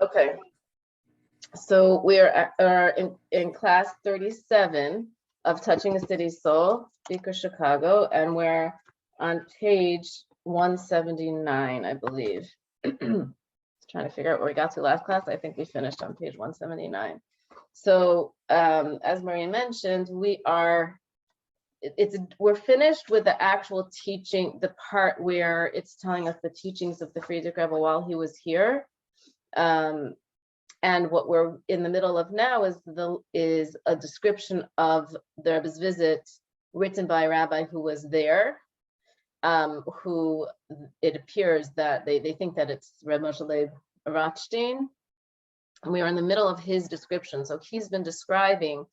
Okay, so we are in class 37 of Touching a City's Soul, Speaker Chicago, and we're on page 179, I believe. Trying to figure out where we got to last class. I think we finished on page 179. So as Maria mentioned, we're finished with the actual teaching, the part where it's telling us the teachings of the Frierdiker Rebbe while he was here. And what we're in the middle of now is a description of the Rebbe's visit written by a rabbi who was there, who it appears that they think that it's Rebbe Moshe Rayatz. And we are in the middle of his description. So he's been describing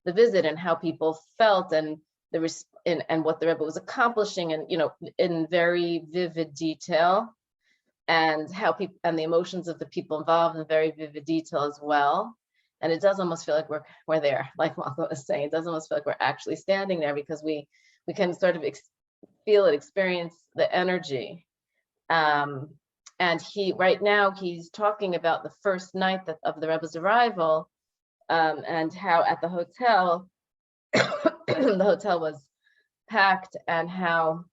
the visit and how people felt and what the Rebbe was accomplishing, and in very vivid detail, and how people and the emotions of the people involved in very vivid detail as well. And it does almost feel like we're there, like Malcolm was saying. It does almost feel like we're actually standing there, because we can sort of feel it, experience the energy. And right now he's talking about the first night of the Rebbe's arrival, and how at the hotel, the hotel was packed, and how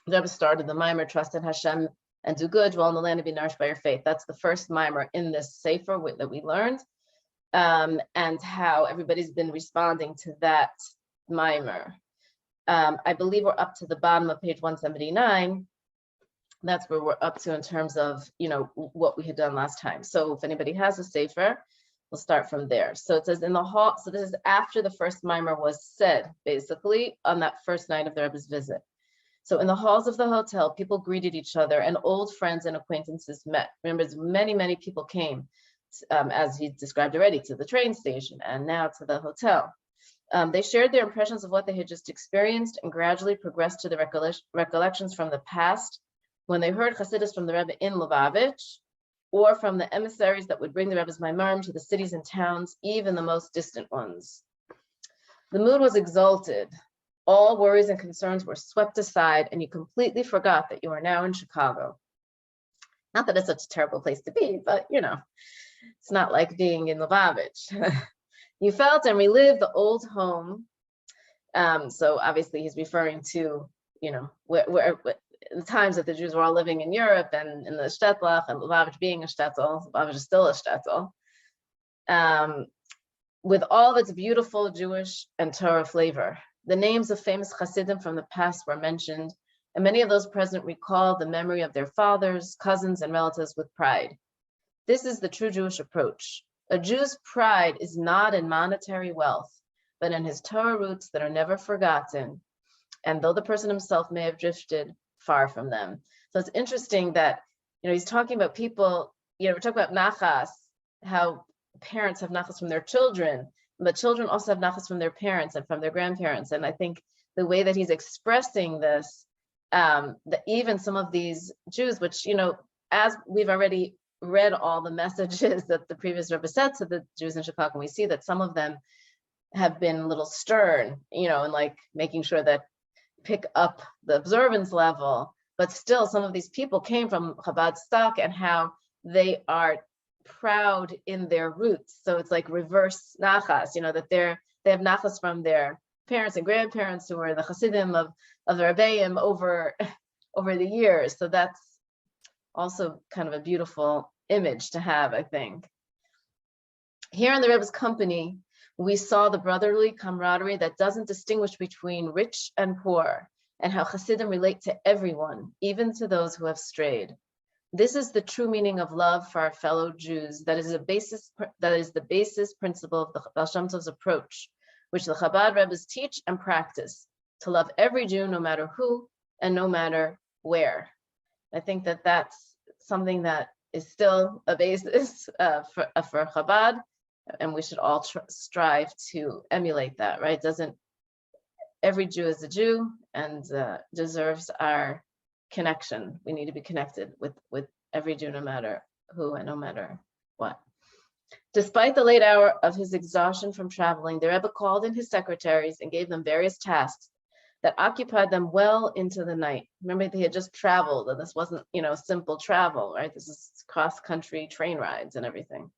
the Rebbe started the maamarim, trust in Hashem and do good, dwell in the land and be nourished by your faith. That's the first maamarim in this sefer that we learned, and how everybody's been responding to that maamarim. I believe we're up to the bottom of page 179. That's where we're up to in terms of what we had done last time. So if anybody has a sefer, we'll start from there. So it says in the hall. So this is after the first maamarim was said, basically on that first night of the Rebbe's visit. So in the halls of the hotel, people greeted each other, and old friends and acquaintances met. Remember, many people came, as he described already, to the train station and now to the hotel. They shared their impressions of what they had just experienced and gradually progressed to the recollections from the past, when they heard Chassidus from the Rebbe in Lubavitch, or from the emissaries that would bring the Rebbe's maamarim to the cities and towns, even the most distant ones. The mood was exalted. All worries and concerns were swept aside, and you completely forgot that you are now in Chicago. Not that it's such a terrible place to be, but it's not like being in Lubavitch. You felt and relived the old home. So obviously he's referring to, where the times that the Jews were all living in Europe and in the shtetl, and Lubavitch being a shtetl. Lubavitch is still a shtetl. With all of its beautiful Jewish and Torah flavor. The names of famous Hasidim from the past were mentioned, and many of those present recalled the memory of their fathers, cousins, and relatives with pride. This is the true Jewish approach. A Jew's pride is not in monetary wealth, but in his Torah roots that are never forgotten, and though the person himself may have drifted far from them. So it's interesting that, he's talking about people, we're talking about nachas, how parents have nachas from their children, but children also have nachas from their parents and from their grandparents. And I think the way that he's expressing this, that even some of these Jews, which, as we've already read all the messages that the previous Rebbe said to the Jews in Chicago, we see that some of them have been a little stern, and like making sure that pick up the observance level, but still some of these people came from Chabad stock, and how they are proud in their roots. So it's like reverse nachas, that they have nachas from their parents and grandparents who were the Hasidim of the Rebbeim over the years. So that's also kind of a beautiful image to have, I think. Here in the Rebbe's company, we saw the brotherly camaraderie that doesn't distinguish between rich and poor, and how Hasidim relate to everyone, even to those who have strayed. This is the true meaning of love for our fellow Jews. That is the basis principle of the Baal Shem Tov's approach, which the Chabad Rebbes teach and practice, to love every Jew, no matter who and no matter where. I think that that's something that is still a basis for Chabad, and we should all strive to emulate that, right? Every Jew is a Jew and deserves our connection. We need to be connected with every Jew, no matter who and no matter what. Despite the late hour of his exhaustion from traveling, the Rebbe called in his secretaries and gave them various tasks that occupied them well into the night. Remember, they had just traveled, and this wasn't, simple travel, right? This is cross-country train rides and everything.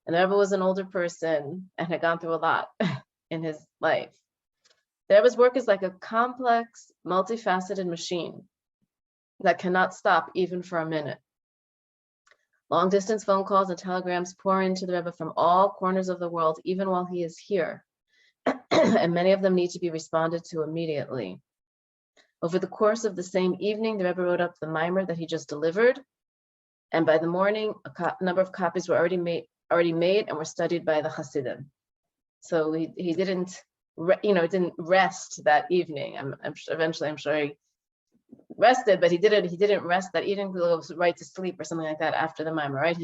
And the Rebbe was an older person and had gone through a lot in his life. The Rebbe's work is like a complex, multifaceted machine that cannot stop even for a minute. Long-distance phone calls and telegrams pour into the Rebbe from all corners of the world, even while he is here. And many of them need to be responded to immediately. Over the course of the same evening, the Rebbe wrote up the mimer that he just delivered. And by the morning, a number of copies were already made and were studied by the Hasidim. So he didn't, didn't rest that evening. I'm sure he rested, but he didn't rest that evening. He go right to sleep or something like that after the mimer, right?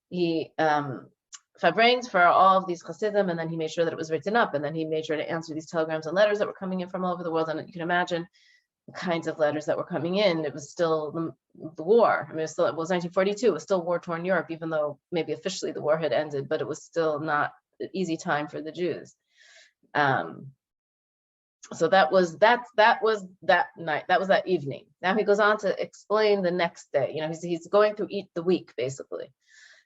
He fabranged for all of these Hasidim, and then he made sure that it was written up, and then he made sure to answer these telegrams and letters that were coming in from all over the world. And you can imagine the kinds of letters that were coming in. It was still the war. I mean, it was 1942. It was still war-torn Europe, even though maybe officially the war had ended, but it was still not an easy time for the Jews. So that was that night. That was that evening. Now he goes on to explain the next day. He's going through the week basically.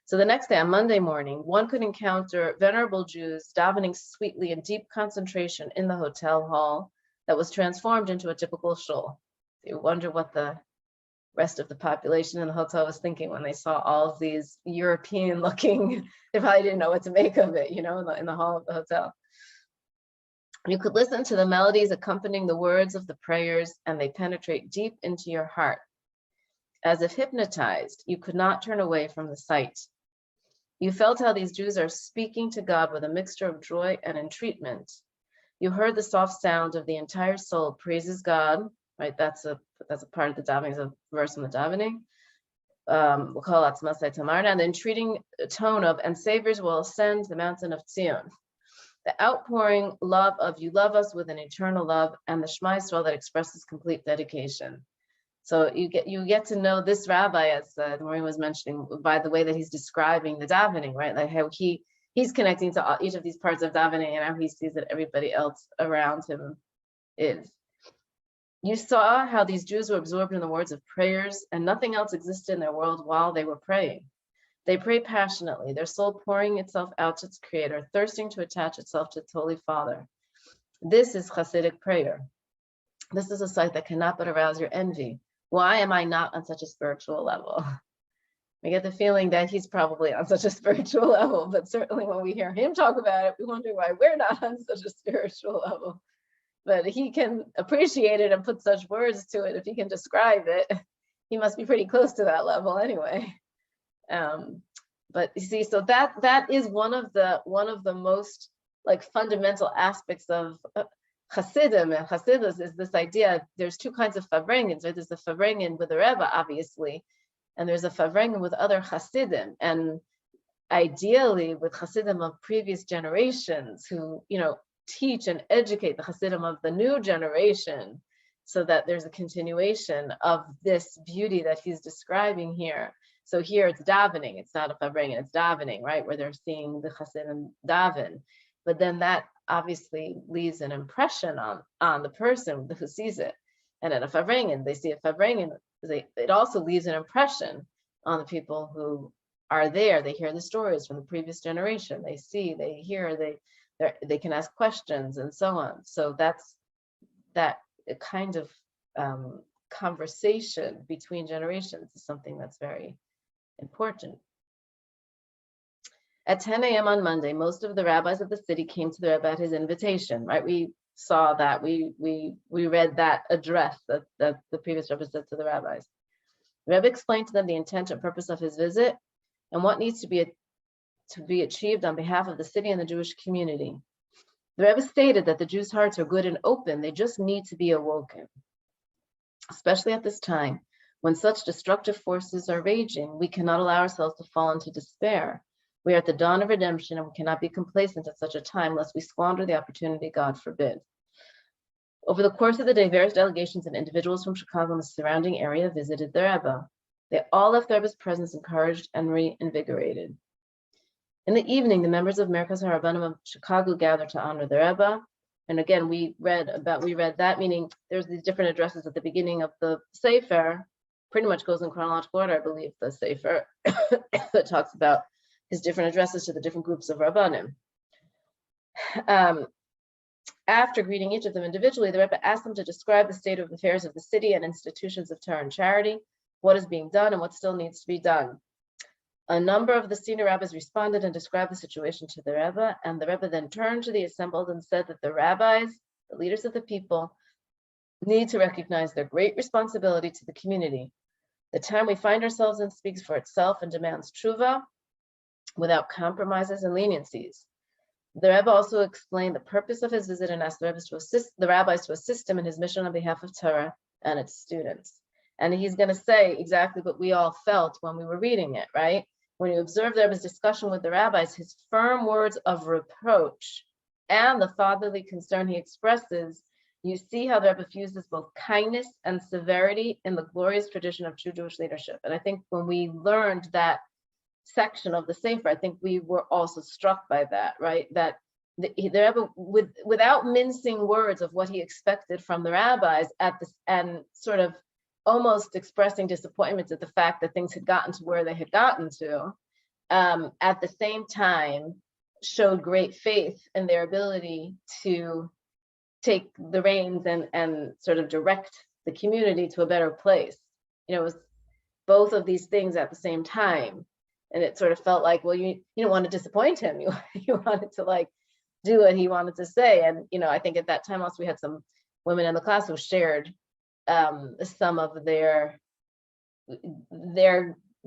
So the next day, on Monday morning, one could encounter venerable Jews davening sweetly in deep concentration in the hotel hall that was transformed into a typical shul. You wonder what the rest of the population in the hotel was thinking when they saw all of these European-looking. They probably didn't know what to make of it, in the hall of the hotel. You could listen to the melodies accompanying the words of the prayers, and they penetrate deep into your heart. As if hypnotized, you could not turn away from the sight. You felt how these Jews are speaking to God with a mixture of joy and entreatment. You heard the soft sound of the entire soul praises God, right? That's a part of the davening, is a verse in the davening. We'll call it Tzmasai Tamarna, and the entreating tone of, and saviors will ascend the mountain of Zion. The outpouring love of, you love us with an eternal love, and the Shema Yisrael that expresses complete dedication. So you get to know this rabbi, as Maureen was mentioning, by the way that he's describing the davening, right? Like how he's connecting to each of these parts of davening and how he sees that everybody else around him is. You saw how these Jews were absorbed in the words of prayers, and nothing else existed in their world while they were praying. They pray passionately, their soul pouring itself out to its creator, thirsting to attach itself to its Holy Father. This is Hasidic prayer. This is a sight that cannot but arouse your envy. Why am I not on such a spiritual level? We get the feeling that he's probably on such a spiritual level, but certainly when we hear him talk about it, we wonder why we're not on such a spiritual level. But he can appreciate it and put such words to it. If he can describe it, he must be pretty close to that level anyway. But you see, so that is one of the most fundamental aspects of Hasidim and Hasidus, is this idea. There's two kinds of favrengins, right? There's the favrengen with the Rebbe, obviously, and there's a favrengen with other Hasidim. And ideally with Hasidim of previous generations who, teach and educate the Hasidim of the new generation, so that there's a continuation of this beauty that he's describing here. So here it's davening, it's not a favrengen, it's davening, right? Where they're seeing the Hasidim daven. But then that obviously leaves an impression on the person who sees it. And at a favrengen, they see a favrengen, it also leaves an impression on the people who are there. They hear the stories from the previous generation. They see, they hear, they can ask questions and so on. So that's that kind of conversation between generations is something that's very important. At 10 a.m. on Monday, most of the rabbis of the city came to the Rebbe at his invitation, right? We saw that, we read that address that the previous Rebbe said to the rabbis. The Rebbe explained to them the intent and purpose of his visit and what needs to be achieved on behalf of the city and the Jewish community. The Rebbe stated that the Jews' hearts are good and open, they just need to be awoken. Especially at this time, when such destructive forces are raging, we cannot allow ourselves to fall into despair. We are at the dawn of redemption, and we cannot be complacent at such a time lest we squander the opportunity, God forbid. Over the course of the day, various delegations and individuals from Chicago and the surrounding area visited the Rebbe. They all left the Rebbe's presence encouraged and reinvigorated. In the evening, the members of Merkaz HaRabbanim of Chicago gathered to honor the Rebbe. And again, we read that, meaning there's these different addresses at the beginning of the Sefer. Pretty much goes in chronological order, I believe, the Sefer that talks about his different addresses to the different groups of Rabbanim. After greeting each of them individually, the Rebbe asked them to describe the state of affairs of the city and institutions of Torah and charity, what is being done and what still needs to be done. A number of the senior rabbis responded and described the situation to the Rebbe, and the Rebbe then turned to the assembled and said that the rabbis, the leaders of the people, need to recognize their great responsibility to the community. The time we find ourselves in speaks for itself and demands tshuva without compromises and leniencies. The Rebbe also explained the purpose of his visit and asked the rabbis to assist him in his mission on behalf of Torah and its students. And he's going to say exactly what we all felt when we were reading it, right? When you observe the Rebbe's discussion with the rabbis, his firm words of reproach and the fatherly concern he expresses, you see how the Rebbe fuses both kindness and severity in the glorious tradition of true Jewish leadership. And I think when we learned that section of the Sefer, I think we were also struck by that, right? That the Rebbe, without mincing words of what he expected from the rabbis and sort of almost expressing disappointment at the fact that things had gotten to where they had gotten to, at the same time showed great faith in their ability to take the reins and sort of direct the community to a better place. You know, it was both of these things at the same time. And it sort of felt like, well, you don't want to disappoint him. You wanted to like do what he wanted to say. And, you know, I think at that time also we had some women in the class who shared some of their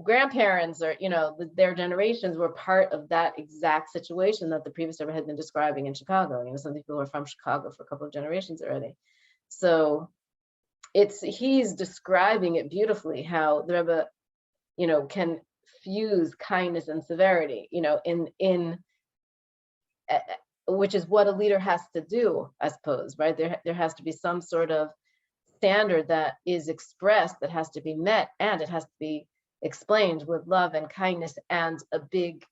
grandparents or, you know, their generations were part of that exact situation that the previous Rebbe had been describing in Chicago. You know, some people were from Chicago for a couple of generations already. So he's describing it beautifully, how the Rebbe, you know, can fuse kindness and severity, you know, in which is what a leader has to do, I suppose, right? There has to be some sort of standard that is expressed, that has to be met, and it has to be explained with love and kindness and a big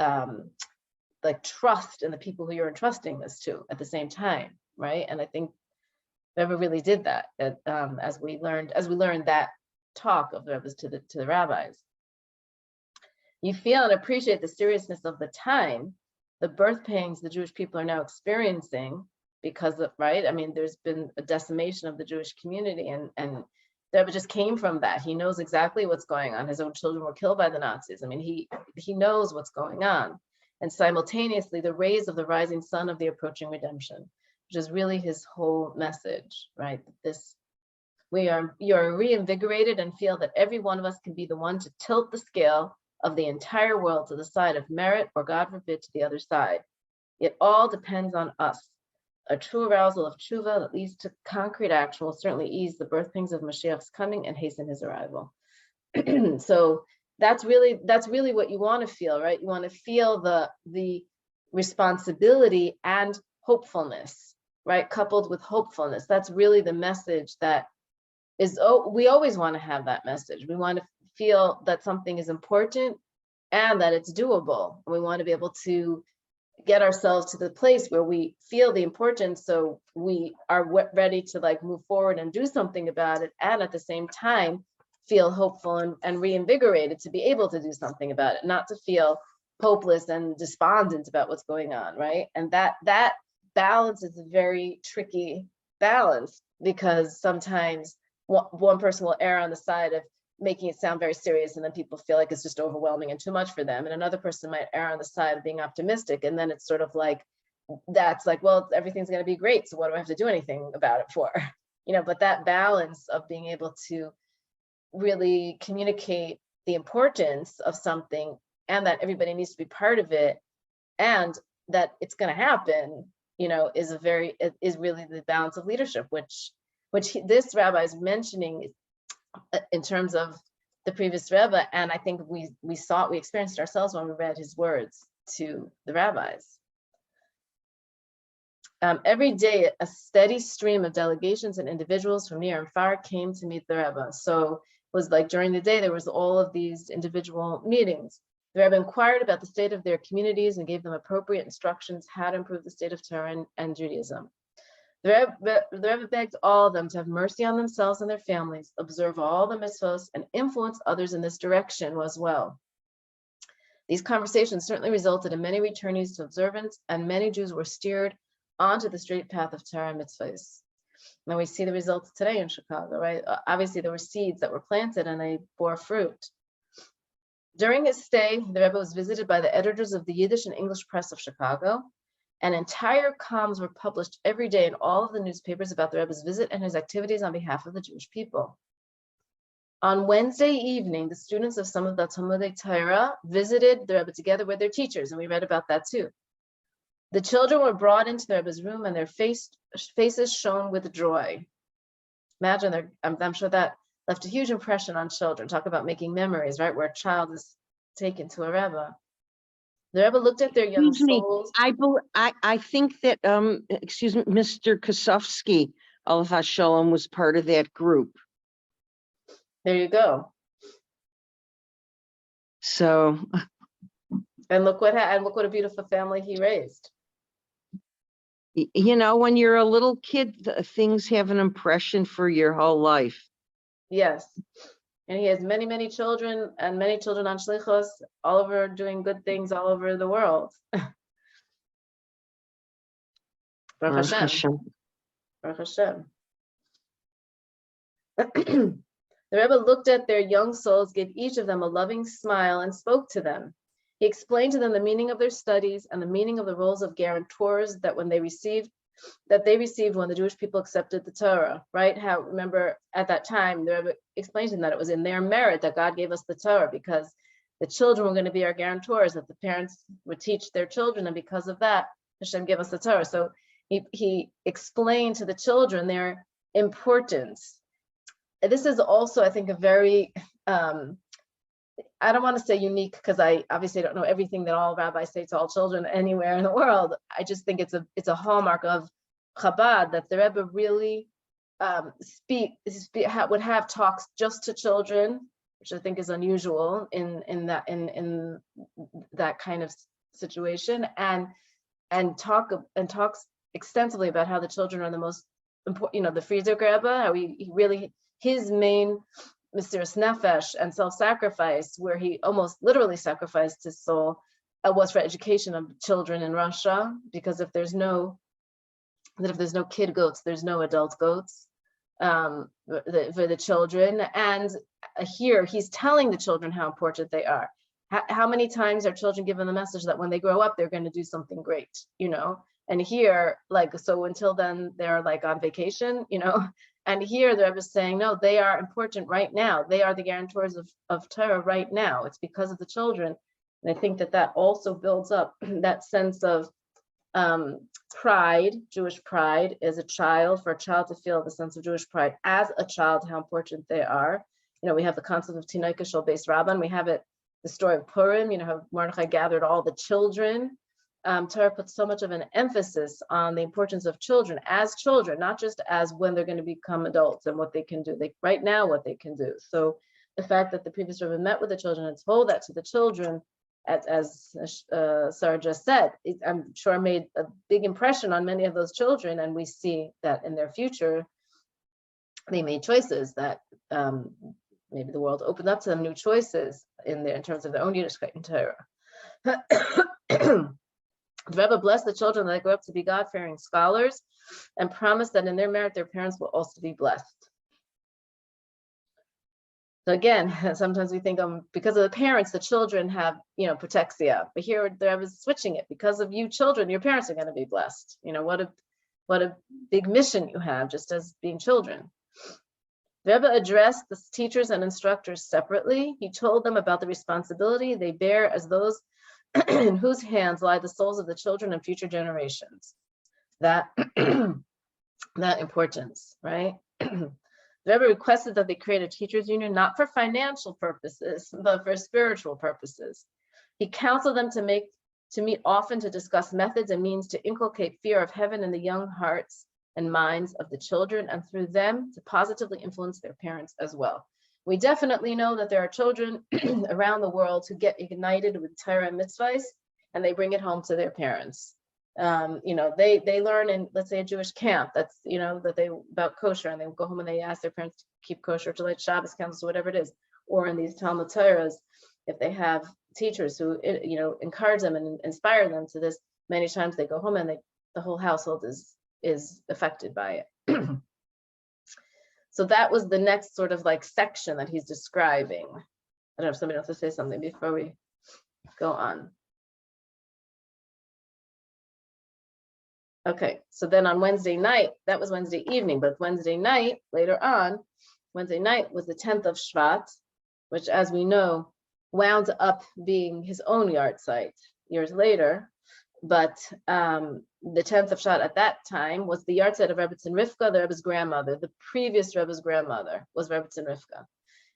like trust in the people who you're entrusting this to at the same time, right? And I think Rebbe really did that as we learned that talk of the Rebbe's to the rabbis. You feel and appreciate the seriousness of the time, the birth pangs the Jewish people are now experiencing because of, right? I mean, there's been a decimation of the Jewish community, and the Rebbe just came from that. He knows exactly what's going on. His own children were killed by the Nazis. I mean, he knows what's going on. And simultaneously, the rays of the rising sun of the approaching redemption, which is really his whole message, right? You're reinvigorated and feel that every one of us can be the one to tilt the scale of the entire world to the side of merit, or God forbid, to the other side. It all depends on us. A true arousal of tshuva that leads to concrete action will certainly ease the birth pangs of Mashiach's coming and hasten his arrival. So that's really what you want to feel, right? You want to feel the responsibility and hopefulness, right? Coupled with hopefulness. That's really the message that is, we always want to have that message. We want to feel that something is important and that it's doable. We want to be able to get ourselves to the place where we feel the importance, so we are ready to like move forward and do something about it, and at the same time feel hopeful and reinvigorated to be able to do something about it, not to feel hopeless and despondent about what's going on, right? And that balance is a very tricky balance, because sometimes one person will err on the side of making it sound very serious, and then people feel like it's just overwhelming and too much for them. And another person might err on the side of being optimistic, and then it's sort of like, that's like, well, everything's going to be great, so what do I have to do anything about it for? You know, but that balance of being able to really communicate the importance of something, and that everybody needs to be part of it, and that it's going to happen, you know, is really the balance of leadership, which this rabbi is mentioning in terms of the previous Rebbe. And I think we experienced ourselves when we read his words to the rabbis. Every day, a steady stream of delegations and individuals from near and far came to meet the Rebbe. So it was like during the day, there was all of these individual meetings. The Rebbe inquired about the state of their communities and gave them appropriate instructions how to improve the state of Torah and Judaism. The Rebbe begged all of them to have mercy on themselves and their families, observe all the mitzvos, and influence others in this direction as well. These conversations certainly resulted in many returnees to observance, and many Jews were steered onto the straight path of Torah and mitzvahs. Now we see the results today in Chicago, right? Obviously, there were seeds that were planted and they bore fruit. During his stay, the Rebbe was visited by the editors of the Yiddish and English press of Chicago, and entire columns were published every day in all of the newspapers about the Rebbe's visit and his activities on behalf of the Jewish people. On Wednesday evening, the students of some of the Talmudei Torah visited the Rebbe together with their teachers, and we read about that too. The children were brought into the Rebbe's room and their faces shone with joy. Imagine, I'm sure that left a huge impression on children. Talk about making memories, right? Where a child is taken to a Rebbe. The Rebbe looked at their young souls. I think that, excuse me, Mr. Kosofsky, Alav HaShalom, was part of that group. There you go. So. And look what a beautiful family he raised. You know, when you're a little kid, things have an impression for your whole life. Yes. And he has many, many children and many children on shlichus, all over doing good things all over the world. Baruch Hashem. Baruch Hashem. The Rebbe looked at their young souls, gave each of them a loving smile, and spoke to them. He explained to them the meaning of their studies and the meaning of the roles of guarantors that they received when the Jewish people accepted the Torah, right? How, remember, at that time, the Rebbe explained to them that it was in their merit that God gave us the Torah, because the children were going to be our guarantors, that the parents would teach their children, and because of that, Hashem gave us the Torah. So he explained to the children their importance. This is also, I think, a very, I don't want to say unique, because I obviously don't know everything that all rabbis say to all children anywhere in the world. I just think it's a hallmark of Chabad that the Rebbe really would have talks just to children, which I think is unusual in that kind of situation, and talks extensively about how the children are the most important. The Frierdiker Rebbe, how he really, his main Mesiras Nefesh and self-sacrifice, where he almost literally sacrificed his soul, was for education of children in Russia, because if there's no kid goats, there's no adult goats for the children. And here he's telling the children how important they are. How many times are children given the message that when they grow up, they're going to do something great, And here, so until then, they're on vacation, And here the Rebbe is saying, no, they are important right now. They are the guarantors of Torah right now. It's because of the children. And I think that also builds up that sense of pride, Jewish pride as a child, for a child to feel the sense of Jewish pride as a child, how important they are. We have the concept of Tinaika Shel Bais Rabban. We have the story of Purim, how Mordechai gathered all the children. Torah puts so much of an emphasis on the importance of children as children, not just as when they're going to become adults and what they can do, right now what they can do. So the fact that the previous Rebbe met with the children and told that to the children, as Sarah just said, I'm sure made a big impression on many of those children, and we see that in their future, they made choices that maybe the world opened up to them new choices in terms of their own Yiddishkeit and Torah. The Rebbe blessed the children that grow up to be God-fearing scholars and promised that in their merit, their parents will also be blessed. So again, sometimes we think because of the parents, the children have, protexia. But here the Rebbe is switching it. Because of you children, your parents are going to be blessed. What a big mission you have just as being children. The Rebbe addressed the teachers and instructors separately. He told them about the responsibility they bear as those in whose hands lie the souls of the children and future generations. That importance, right? The Rebbe requested that they create a teachers union, not for financial purposes, but for spiritual purposes. He counseled them to meet often to discuss methods and means to inculcate fear of heaven in the young hearts and minds of the children, and through them to positively influence their parents as well. We definitely know that there are children around the world who get ignited with Torah and mitzvahs, and they bring it home to their parents. They learn in, let's say, a Jewish camp that's, that they about kosher, and they go home and they ask their parents to keep kosher, to light Shabbos candles, whatever it is. Or in these Talmud Torahs, if they have teachers who, encourage them and inspire them to this, many times they go home and the whole household is affected by it. So that was the next sort of like section that he's describing. I don't know if somebody wants to say something before we go on. Okay, so then on Wednesday night, that was Wednesday evening, but Wednesday night, later on, Wednesday night was the 10th of Shvat, which, as we know, wound up being his own yard site years later. But the 10th of Shvat at that time was the yard site of Rebbetzin Rivka, the Rebbe's grandmother. The previous Rebbe's grandmother was Rebbetzin Rivka,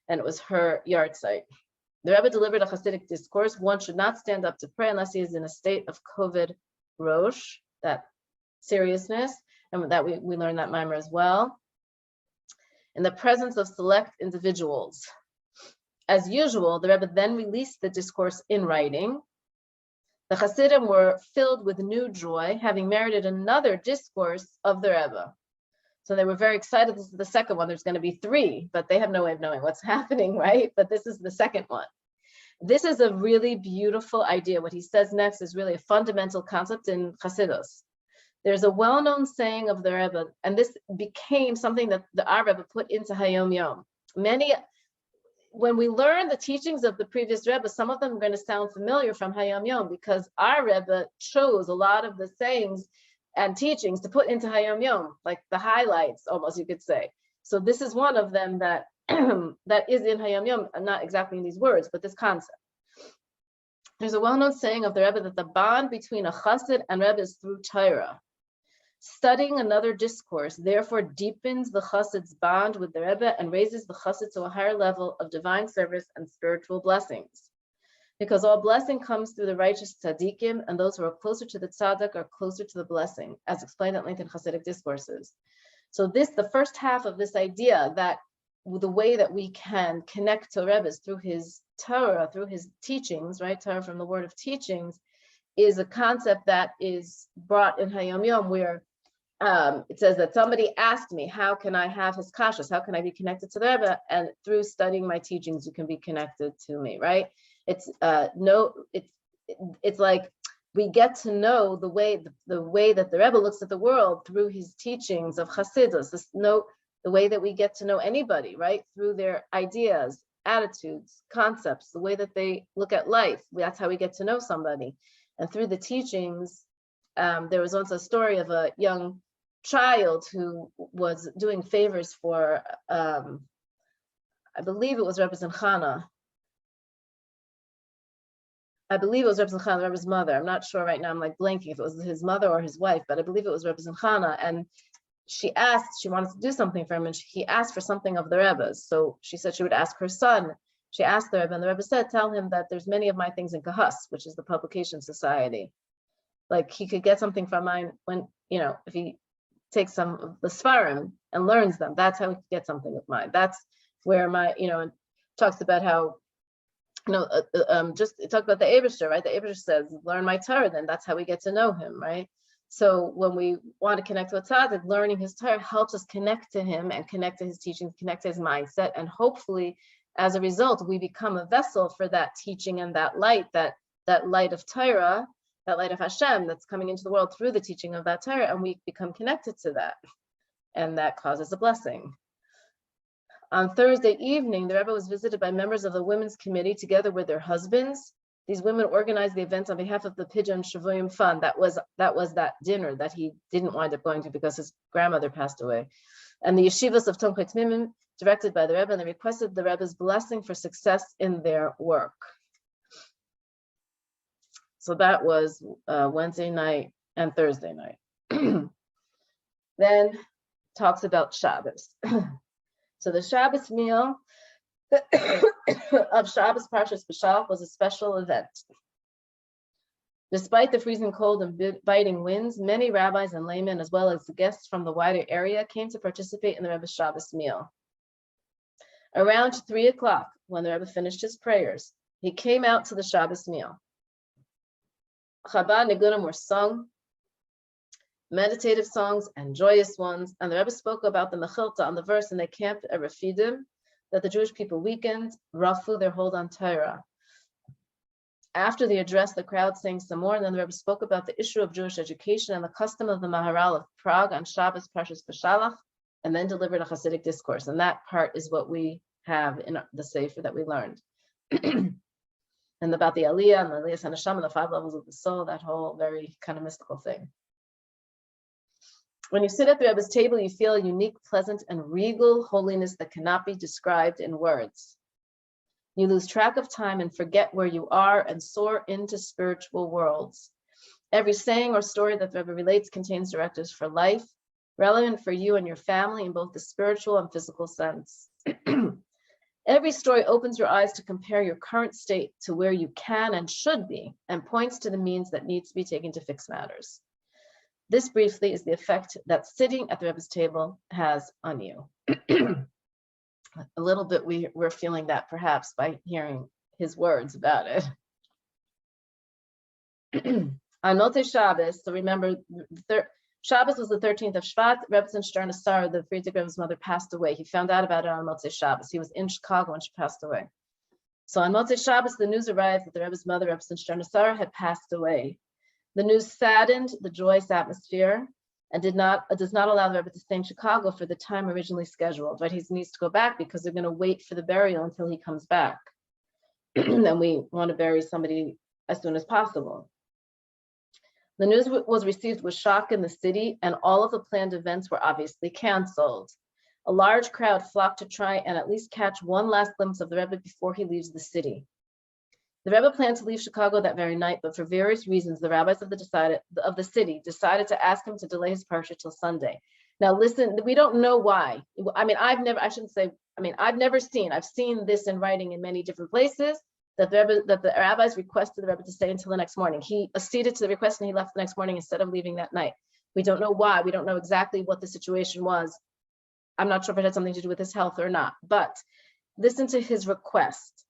and it was her yard site. The Rebbe delivered a Hasidic discourse. One should not stand up to pray unless he is in a state of Koved Rosh, that seriousness, and that we learned that mimer as well. In the presence of select individuals. As usual, the Rebbe then released the discourse in writing. The Hasidim were filled with new joy, having merited another discourse of the Rebbe. So they were very excited. This is the second one. There's going to be 3, but they have no way of knowing what's happening, right? But this is the second one. This is a really beautiful idea. What he says next is really a fundamental concept in Hasidus. There's a well-known saying of the Rebbe, and this became something that our Rebbe put into Hayom Yom. When we learn the teachings of the previous Rebbe, some of them are going to sound familiar from Hayom Yom, because our Rebbe chose a lot of the sayings and teachings to put into Hayom Yom, like the highlights, almost you could say. So this is one of them that that is in Hayom Yom, not exactly in these words, but this concept. There's a well-known saying of the Rebbe that the bond between a Chassid and Rebbe is through Torah. Studying another discourse therefore deepens the Chassid's bond with the Rebbe and raises the Chassid to a higher level of divine service and spiritual blessings. Because all blessing comes through the righteous tzaddikim, and those who are closer to the tzaddik are closer to the blessing, as explained at length in Hasidic discourses. So the first half of this idea that the way that we can connect to Rebbe is through his Torah, through his teachings, right? Torah from the word of teachings, is a concept that is brought in Hayom Yom, where it says that somebody asked me, how can I have his kashas? How can I be connected to the Rebbe? And through studying my teachings, you can be connected to me, right? It's like we get to know the way that the Rebbe looks at the world through his teachings of Hasidus. The way that we get to know anybody, right? Through their ideas, attitudes, concepts, the way that they look at life. That's how we get to know somebody. And through the teachings, there was once a story of a young child who was doing favors for, I believe it was Rebbe Zinchana. I believe it was Rebbe Zinchana, Rebbe's mother. I'm not sure right now. I'm like blanking if it was his mother or his wife, but I believe it was Rebbe Zinchana. And she wanted to do something for him, and he asked for something of the Rebbe's. So she said she would ask her son. She asked the Rebbe, and the Rebbe said, tell him that there's many of my things in Kahas, which is the publication society. Like he could get something from mine when, if he takes some of the Sfarim and learns them, that's how he could get something of mine. That's where and talks about how, just talk about the Eibusher, right? The Eibusher says, learn my Torah, then that's how we get to know him, right? So when we want to connect with Tzaddik, learning his Torah helps us connect to him and connect to his teachings, connect to his mindset, and hopefully, as a result, we become a vessel for that teaching and that light of Torah, that light of Hashem that's coming into the world through the teaching of that Torah, and we become connected to that, and that causes a blessing. On Thursday evening, the Rebbe was visited by members of the Women's Committee together with their husbands. These women organized the event on behalf of the Pidyon Shavuim Fund. That was that dinner that he didn't wind up going to because his grandmother passed away. And the yeshivas of Tomchei Tmimim, directed by the Rebbe, and they requested the Rebbe's blessing for success in their work. So that was Wednesday night and Thursday night. Then talks about Shabbos. So the Shabbos meal of Shabbos Parshas B'Shalach was a special event. Despite the freezing cold and biting winds, many rabbis and laymen, as well as guests from the wider area, came to participate in the Rebbe's Shabbos meal. Around 3 o'clock, when the Rebbe finished his prayers, he came out to the Shabbos meal. Chabad Nigunim were sung, meditative songs and joyous ones. And the Rebbe spoke about the Mechilta on the verse in the camp at Refidim, that the Jewish people weakened, rafu their hold on Torah. After the address, the crowd sang some more, and then the Rebbe spoke about the issue of Jewish education and the custom of the Maharal of Prague on Shabbos, Parshas Beshalach, and then delivered a Hasidic discourse. And that part is what we have in the Sefer that we learned. And about the Aliyah and the Aliyah Hanasham and the 5 levels of the soul, that whole very kind of mystical thing. When you sit at the Rebbe's table, you feel a unique, pleasant, and regal holiness that cannot be described in words. You lose track of time and forget where you are and soar into spiritual worlds. Every saying or story that the Rebbe relates contains directives for life, relevant for you and your family in both the spiritual and physical sense. Every story opens your eyes to compare your current state to where you can and should be, and points to the means that need to be taken to fix matters. This briefly is the effect that sitting at the Rebbe's table has on you. A little bit we're feeling that perhaps by hearing his words about it. On Motzei Shabbos, so remember, Shabbos was the 13th of Shvat. Rebbe Stern Sarah, the Frierdiker Rebbe's mother, passed away. He found out about it on Motzei Shabbos. He was in Chicago when she passed away. So on Motzei Shabbos, the news arrived that the Rebbe's mother, Rebbe Stern Sarah, had passed away. The news saddened the joyous atmosphere and does not allow the Rebbe to stay in Chicago for the time originally scheduled. But he needs to go back because they're going to wait for the burial until he comes back. And we want to bury somebody as soon as possible. The news was received with shock in the city, and all of the planned events were obviously canceled. A large crowd flocked to try and at least catch one last glimpse of the Rebbe before he leaves the city. The Rebbe planned to leave Chicago that very night, but for various reasons, the rabbis of the city decided to ask him to delay his parsha till Sunday. Now, listen, we don't know why. I mean, I've never seen. I've seen this in writing in many different places. That the rabbis requested the Rebbe to stay until the next morning. He acceded to the request and he left the next morning instead of leaving that night. We don't know why. We don't know exactly what the situation was. I'm not sure if it had something to do with his health or not, but listen to his request.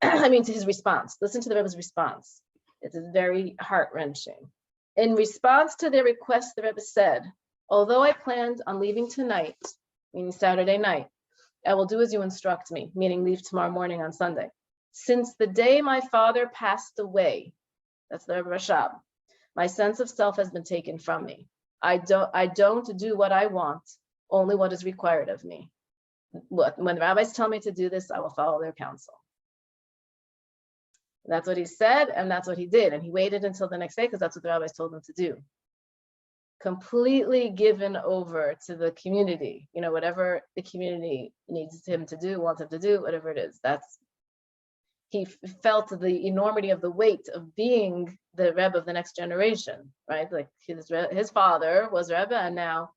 To his response. Listen to the Rebbe's response. It is very heart-wrenching. In response to their request, the Rebbe said, although I planned on leaving tonight, meaning Saturday night, I will do as you instruct me, meaning leave tomorrow morning on Sunday. Since the day my father passed away, that's the Rebbe Rashab, my sense of self has been taken from me. I don't do what I want, only what is required of me. When the rabbis tell me to do this, I will follow their counsel. That's what he said, and that's what he did. And he waited until the next day because that's what the rabbis told him to do. Completely given over to the community, whatever the community needs him to do, wants him to do, whatever it is. He felt the enormity of the weight of being the Rebbe of the next generation, right? Like his father was Rebbe, and now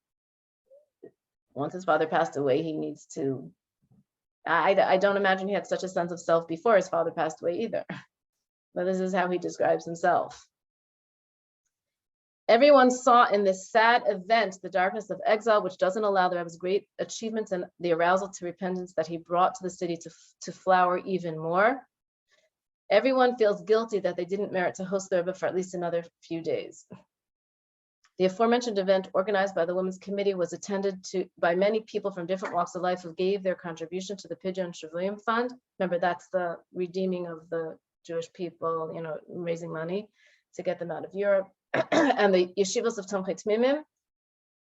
once his father passed away, he needs to. I don't imagine he had such a sense of self before his father passed away either. But this is how he describes himself. Everyone saw in this sad event the darkness of exile, which doesn't allow the Rebbe's great achievements and the arousal to repentance that he brought to the city to flower even more. Everyone feels guilty that they didn't merit to host the Rebbe for at least another few days. The aforementioned event, organized by the Women's Committee, was attended by many people from different walks of life who gave their contribution to the Pidyon Shavuyim Fund. Remember, that's the redeeming of the Jewish people, raising money to get them out of Europe. And the Yeshivos of Tomchei Tmimim.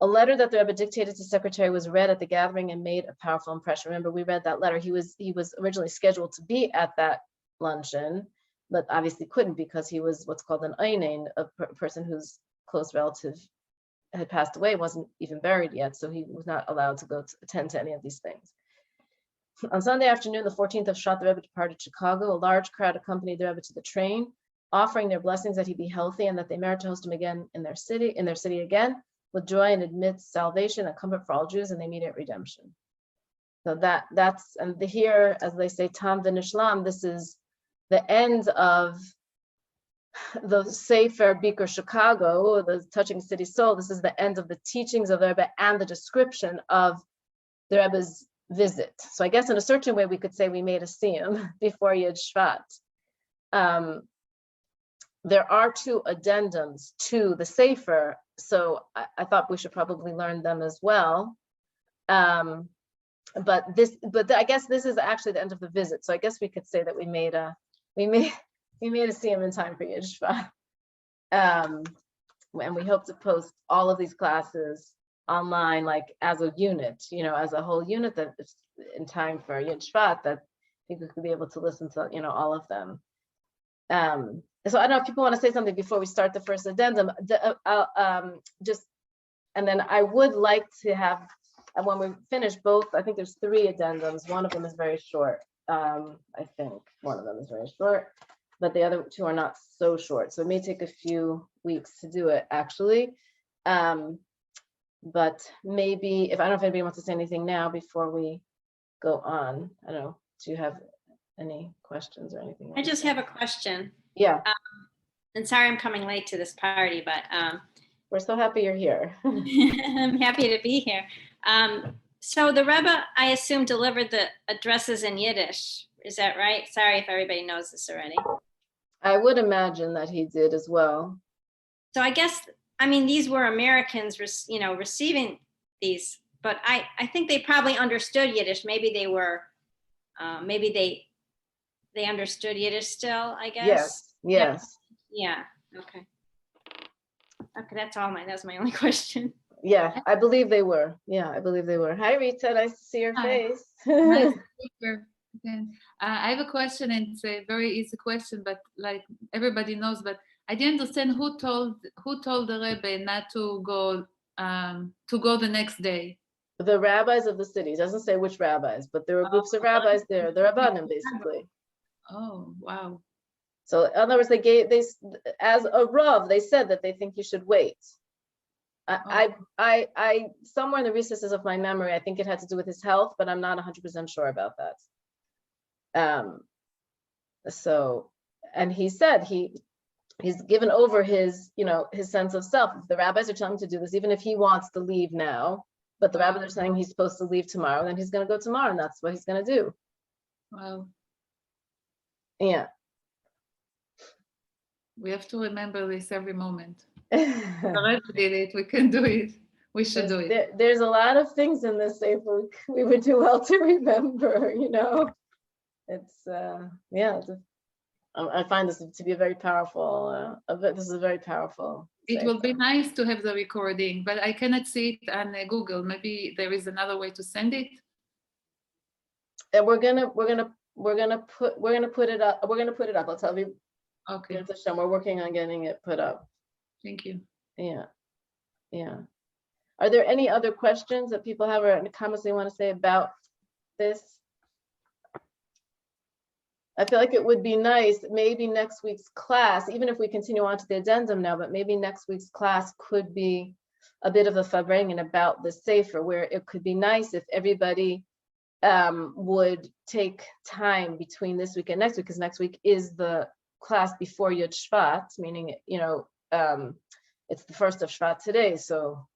A letter that the Rebbe dictated to secretary was read at the gathering and made a powerful impression. Remember, we read that letter. He was originally scheduled to be at that luncheon, but obviously couldn't because he was what's called an Einain, a person whose close relative had passed away, wasn't even buried yet, so he was not allowed to go to attend to any of these things. On Sunday afternoon, the 14th of Shvat, the Rebbe departed Chicago. A large crowd accompanied the Rebbe to the train, offering their blessings that he be healthy and that they merit to host him again in their city again, with joy and amidst salvation and comfort for all Jews and the immediate redemption. So here, as they say, Tam v'nishlam, this is the end of the Sefer Bikur Chicago, the Touching City Soul. This is the end of the teachings of the Rebbe and the description of the Rebbe's visit. So I guess in a certain way, we could say we made a siyum before Yud Shvat. There are two addendums to the Sefer so I thought we should probably learn them as well. But I guess this is actually the end of the visit. So I guess we could say that we made a siyum in time for Yid Shvat. And we hope to post all of these classes online, like as a unit, as a whole unit, that is in time for Yid Shvat, that people could be able to listen to, all of them. So I don't know if people want to say something before we start the first addendum. And then I would like to have, when we finish both, I think there's 3 addendums. One of them is very short. I think one of them is very short, but the other 2 are not so short. So it may take a few weeks to do it, actually. But maybe, I don't know if anybody wants to say anything now before we go on. I don't know. Do you have any questions or anything? I just have a question. Yeah. And sorry I'm coming late to this party, but we're so happy you're here. I'm happy to be here. So the Rebbe, I assume, delivered the addresses in Yiddish. Is that right? Sorry if everybody knows this already. I would imagine that he did as well. So I guess, these were Americans, receiving these, but I think they probably understood Yiddish. Maybe they were, maybe they understood Yiddish still, I guess. Yes. Yeah. Okay. That's my only question. Yeah, I believe they were. Hi, Rita. Nice to see your face. Nice to meet you again. I have a question, and it's a very easy question, but like everybody knows, but I didn't understand who told the Rebbe not to go the next day. The rabbis of the city. It doesn't say which rabbis, but there were groups of rabbis there. The Rabbanim, basically. Oh, wow. So in other words, as a Rav, they said that they think you should wait. I somewhere in the recesses of my memory, I think it had to do with his health, but I'm not 100% sure about that. So, and he said he's given over his sense of self. If the rabbis are telling him to do this, even if he wants to leave now, but the rabbis are saying he's supposed to leave tomorrow, then he's going to go tomorrow, and that's what he's going to do. Wow. Yeah. We have to remember this every moment. Rebbe did it. We can do it. We should do it. There's a lot of things in this Sefer we would do well to remember. It's I find this to be a very powerful. This is a very powerful. It will be nice to have the recording, but I cannot see it on Google. Maybe there is another way to send it. And we're gonna put it up. I'll tell you. Okay. We're working on getting it put up. Thank you. Yeah. Are there any other questions that people have or any comments they want to say about this? I feel like it would be nice, maybe next week's class, even if we continue on to the addendum now, but maybe next week's class could be a bit of a farbrengen about the Sefer, where it could be nice if everybody would take time between this week and next week, because next week is the class before Yud Shvat, meaning, it's the first of Shvat today. So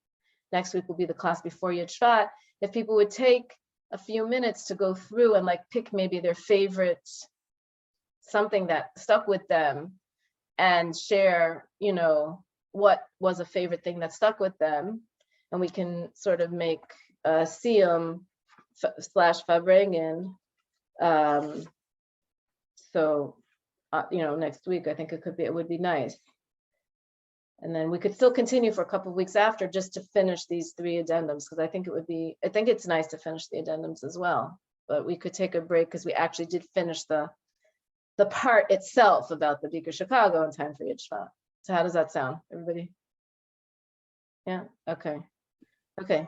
next week will be the class before Yud Shvat. If people would take a few minutes to go through and pick maybe their favorite, something that stuck with them, and share, what was a favorite thing that stuck with them. And we can sort of make a siyum / farbrengen. So, next week, I think it would be nice. And then we could still continue for a couple of weeks after, just to finish these 3 addendums, because I think it's nice to finish the addendums as well. But we could take a break because we actually did finish the part itself about the Bikur Chicago in time for Yud Shvat. So how does that sound, everybody? Yeah, okay.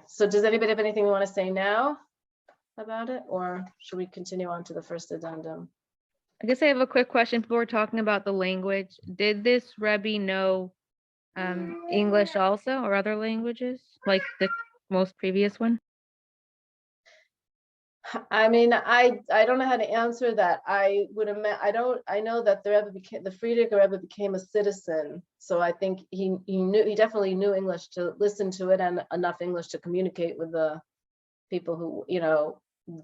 So does anybody have anything we want to say now about it, or should we continue on to the first addendum? I guess I have a quick question. People were talking about the language. Did this Rebbe know English also, or other languages, like the most previous one? I don't know how to answer that. I know that the Friedrich Rebbe became a citizen, so I think he definitely knew English to listen to it, and enough English to communicate with the people who,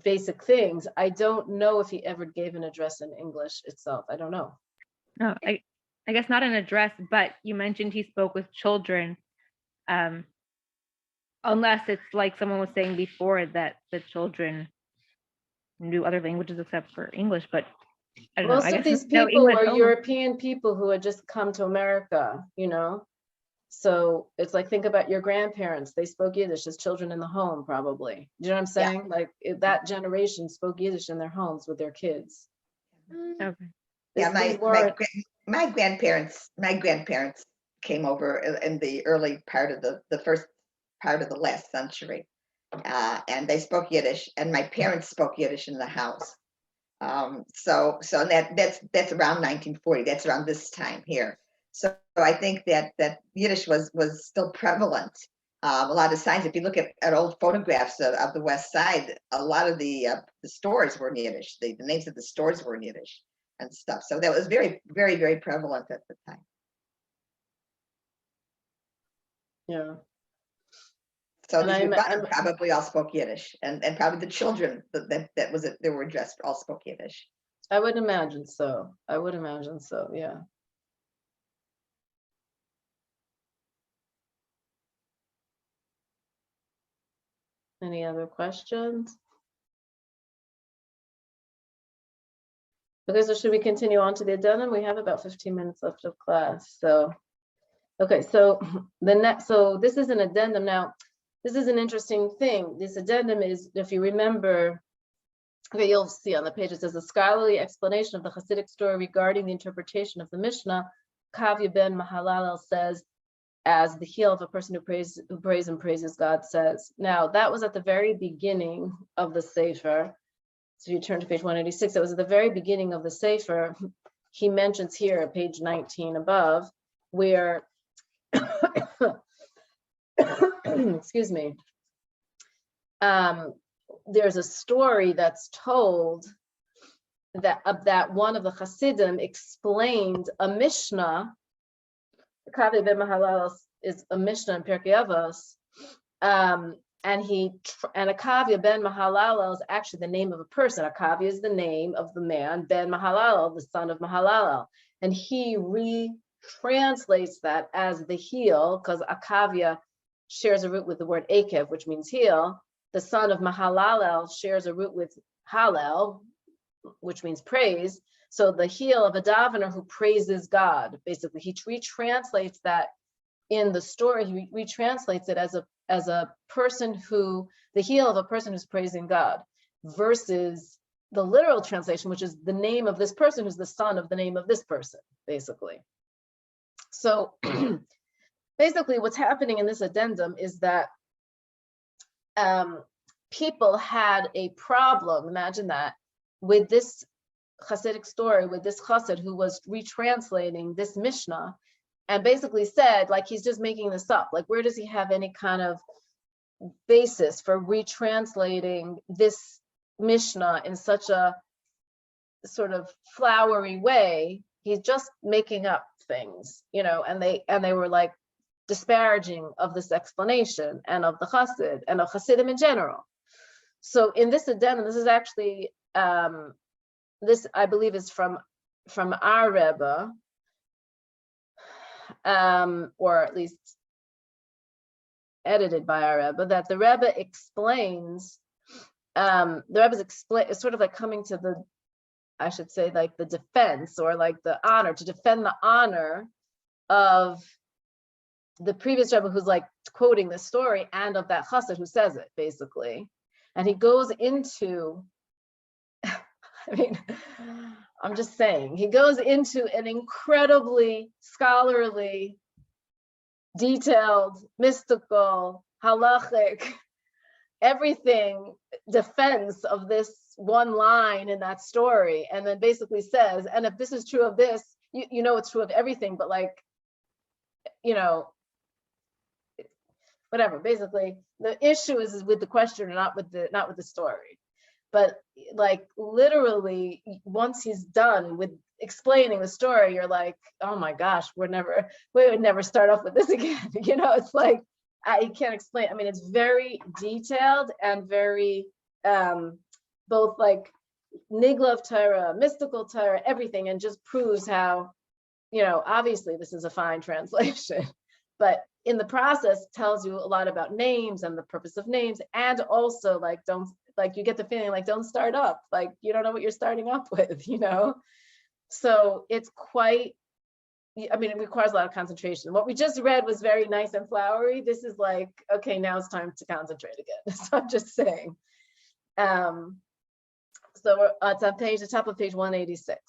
basic things. I don't know if he ever gave an address in English itself. I don't know. No, I guess not an address, but you mentioned he spoke with children. Unless it's like someone was saying before that the children knew other languages except for English, but I don't know. Most I of guess these no people English were only. European people who had just come to America, So it's like, think about your grandparents. They spoke Yiddish as children in the home, probably. You know what I'm saying? Like that generation spoke Yiddish in their homes with their kids. Okay. Yeah, These weren't- my grandparents came over in the early part of the first part of the last century, and they spoke Yiddish, and my parents spoke Yiddish in the house. So that's around 1940. That's around this time here. So I think that Yiddish was still prevalent. A lot of signs. If you look at old photographs of the West Side, a lot of the stores were in Yiddish. The names of the stores were in Yiddish and stuff. So that was very, very, very prevalent at the time. Yeah. So And these I'm- Rebbeim probably all spoke Yiddish, and probably the children that were addressed all spoke Yiddish. I would imagine so. Yeah. Any other questions? Okay, so should we continue on to the addendum? We have about 15 minutes left of class. So, okay, so so this is an addendum. Now, this is an interesting thing. This addendum is, if you remember, okay, you'll see on the page, it says a scholarly explanation of the Hasidic story regarding the interpretation of the Mishnah. Kavya ben Mahalalel says, as the heel of a person who prays and praises God says. Now, that was at the very beginning of the Sefer. So if you turn to page 186, that was at the very beginning of the Sefer. He mentions here, page 19 above, where, excuse me, there's a story that's told that one of the Hasidim explained a Mishnah. Kavi ben Mahalal is a Mishnah in Pirkei Avos, and Akavia ben Mahalalel is actually the name of a person. Akavia is the name of the man, Ben Mahalalel, the son of Mahalalel, and he retranslates that as the heel, because Akavia shares a root with the word Akev, which means heel. The son of Mahalalel shares a root with Hallel, which means praise. So the heel of a davener who praises God, basically, he retranslates that in the story. He retranslates it as a person who, the heel of a person who's praising God, versus the literal translation, which is the name of this person who's the son of the name of this person, basically. So basically what's happening in this addendum is that people had a problem, imagine that, with this Hasidic story, with this Chassid who was retranslating this Mishnah, and basically said, like, he's just making this up. Like, where does he have any kind of basis for retranslating this Mishnah in such a sort of flowery way? He's just making up things, and they were like disparaging of this explanation and of the Chassid and of Hasidim in general. So in this addendum, this is actually, this I believe is from our Rebbe, or at least edited by our Rebbe, that the Rebbe explains, the Rebbe's is sort of like coming to the, I should say, like the defense, or like the honor, to defend the honor of the previous Rebbe who's like quoting this story, and of that Chassid who says it, basically. And he goes into, I mean, I'm just saying, he goes into an incredibly scholarly, detailed, mystical, halachic, everything defense of this one line in that story, and then basically says, and if this is true of this, you know it's true of everything, but like, whatever. Basically, the issue is with the question, not with the story. But like literally, once he's done with explaining the story, you're like, oh my gosh, we would never start off with this again. It's like, I can't explain. I mean, it's very detailed and very both like nigla of Torah, mystical Torah, everything, and just proves how, obviously this is a fine translation. but in the process tells you a lot about names and the purpose of names, and also like don't, like you get the feeling like don't start up, like you don't know what you're starting up with, you know? So it's quite, I mean, it requires a lot of concentration. What we just read was very nice and flowery. This is like, okay, now it's time to concentrate again. So I'm just saying. So it's on the top of page 186.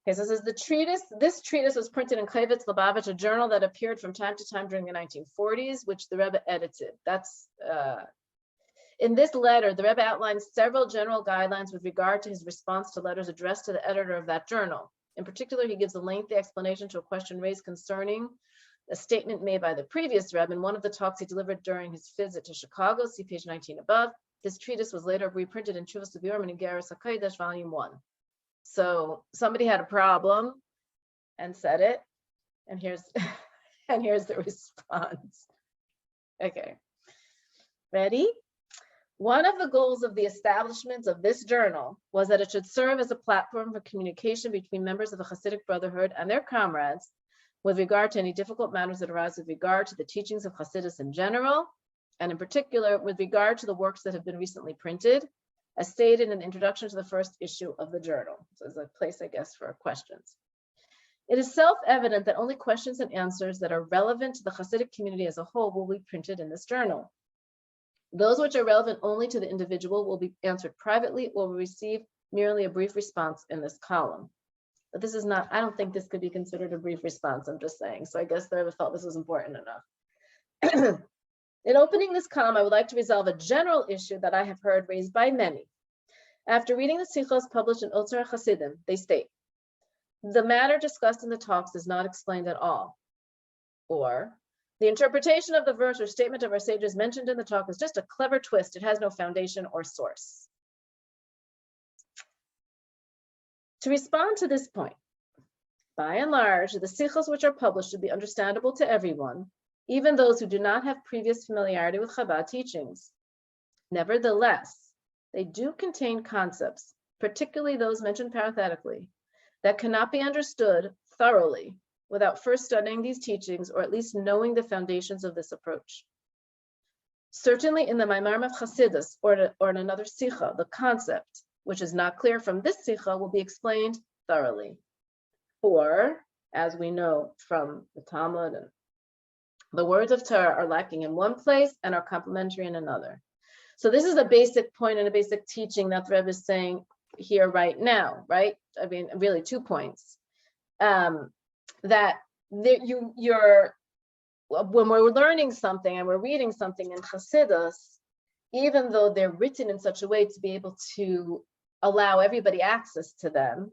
Okay, so this is the treatise. This treatise was printed in Kravitz Lubavitch, a journal that appeared from time to time during the 1940s, which the Rebbe edited. That's in this letter, the Rebbe outlines several general guidelines with regard to his response to letters addressed to the editor of that journal. In particular, he gives a lengthy explanation to a question raised concerning a statement made by the previous Rebbe in one of the talks he delivered during his visit to Chicago, see page 19 above. This treatise was later reprinted in Chuvas Leviorman and Geras HaKodesh, volume 1. So somebody had a problem and said it, and here's the response. Okay, ready? One of the goals of the establishment of this journal was that it should serve as a platform for communication between members of the Hasidic Brotherhood and their comrades with regard to any difficult matters that arise with regard to the teachings of Hasidus in general, and in particular with regard to the works that have been recently printed, as stated in the introduction to the first issue of the journal. So it's a place, I guess, for questions. It is self-evident that only questions and answers that are relevant to the Hasidic community as a whole will be printed in this journal. Those which are relevant only to the individual will be answered privately or will receive merely a brief response in this column. But this is not, I don't think this could be considered a brief response, I'm just saying. So I guess the Rebbe felt this was important enough. In opening this column, I would like to resolve a general issue that I have heard raised by many. After reading the sichos published in Otzar Hasidim, they state, the matter discussed in the talks is not explained at all. Or, the interpretation of the verse or statement of our sages mentioned in the talk is just a clever twist. It has no foundation or source. To respond to this point, by and large, the sichos which are published should be understandable to everyone, even those who do not have previous familiarity with Chabad teachings. Nevertheless, they do contain concepts, particularly those mentioned parenthetically, that cannot be understood thoroughly without first studying these teachings or at least knowing the foundations of this approach. Certainly in the maamarim of Chassidus or in another sicha, the concept, which is not clear from this sicha, will be explained thoroughly. Or, as we know from the Talmud, and the words of Torah are lacking in one place and are complementary in another. So this is a basic point and a basic teaching that the Rebbe is saying here right now, right? I mean, really 2 points. That you're when we're learning something and we're reading something in Chassidus, even though they're written in such a way to be able to allow everybody access to them,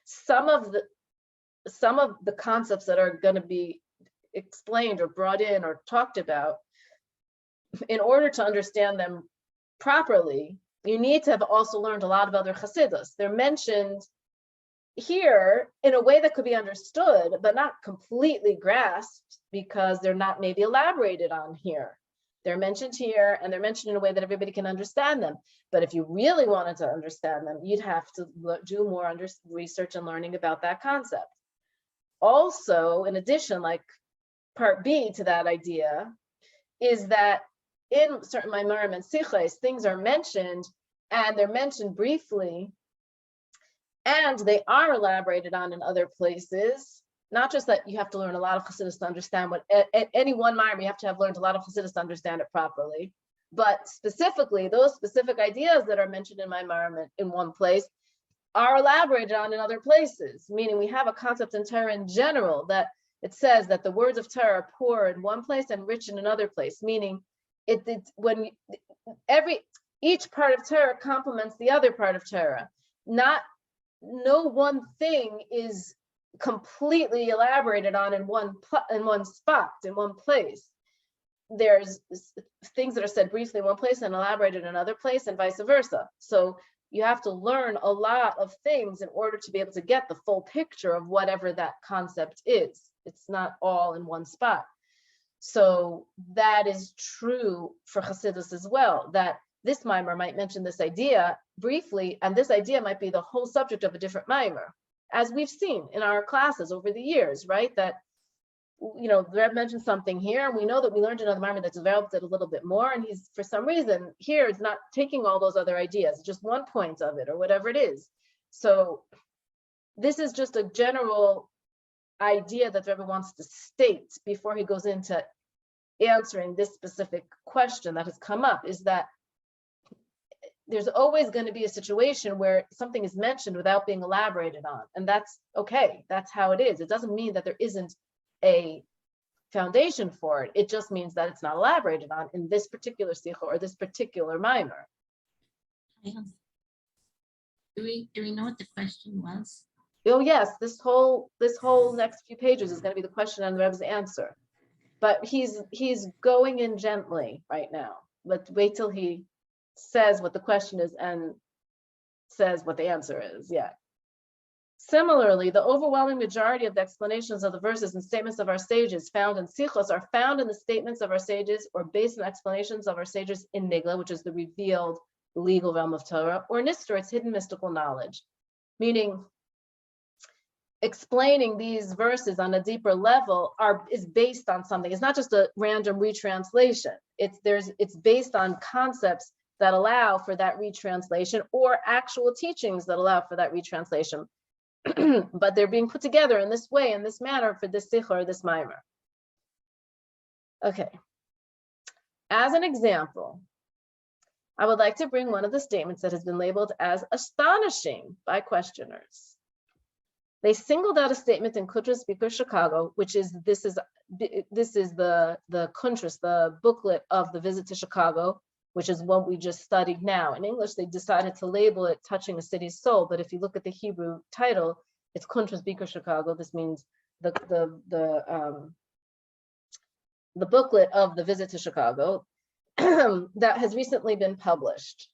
some of the concepts that are going to be explained or brought in or talked about, in order to understand them properly, you need to have also learned a lot of other Chassidus. They're mentioned here in a way that could be understood, but not completely grasped because they're not maybe elaborated on here. They're mentioned here and they're mentioned in a way that everybody can understand them. But if you really wanted to understand them, you'd have to do more research and learning about that concept. Also, in addition, like part B to that idea is that in certain maamarim and sichos, things are mentioned and they're mentioned briefly, and they are elaborated on in other places. Not just that you have to learn a lot of Chassidus to understand what, at any one maamarim, you have to have learned a lot of Chassidus to understand it properly. But specifically, those specific ideas that are mentioned in maamarim in one place are elaborated on in other places, meaning we have a concept in Torah in general that it says that the words of Torah are poor in one place and rich in another place, meaning each part of Torah complements the other part of Torah. No one thing is completely elaborated on in one spot, in one place. There's things that are said briefly in one place and elaborated in another place, and vice versa. So you have to learn a lot of things in order to be able to get the full picture of whatever that concept is. It's not all in one spot. So that is true for Chassidus as well, that this maamar might mention this idea briefly, and this idea might be the whole subject of a different maamar, as we've seen in our classes over the years, right? That the Rebbe mentioned something here, and we know that we learned another maamarim that developed it a little bit more, and he's, for some reason, here is not taking all those other ideas, just one point of it, or whatever it is. So this is just a general idea that the Rebbe wants to state before he goes into answering this specific question that has come up, is that there's always going to be a situation where something is mentioned without being elaborated on, and that's okay. That's how it is. It doesn't mean that there isn't a foundation for it. It just means that it's not elaborated on in this particular sikha or this particular mimer. Do we know what the question was? Oh yes, this whole next few pages is going to be the question and the Rebbe's answer. But he's going in gently right now. Let's wait till he says what the question is and says what the answer is. Yeah. Similarly, the overwhelming majority of the explanations of the verses and statements of our sages found in Sichos are found in the statements of our sages or based on explanations of our sages in Nigla, which is the revealed legal realm of Torah, or Nistor, its hidden mystical knowledge. Meaning, explaining these verses on a deeper level is based on something. It's not just a random retranslation. It's based on concepts that allow for that retranslation or actual teachings that allow for that retranslation. But they're being put together in this way, in this manner, for this sikha or this mimer. Okay. As an example, I would like to bring one of the statements that has been labeled as astonishing by questioners. They singled out a statement in Kuntres Speaker Chicago, which is this is the Kuntres, the booklet of the visit to Chicago, which is what we just studied now. In English, they decided to label it Touching a City's Soul, but if you look at the Hebrew title, it's Kuntres Speaker Chicago. This means the booklet of the visit to Chicago that has recently been published.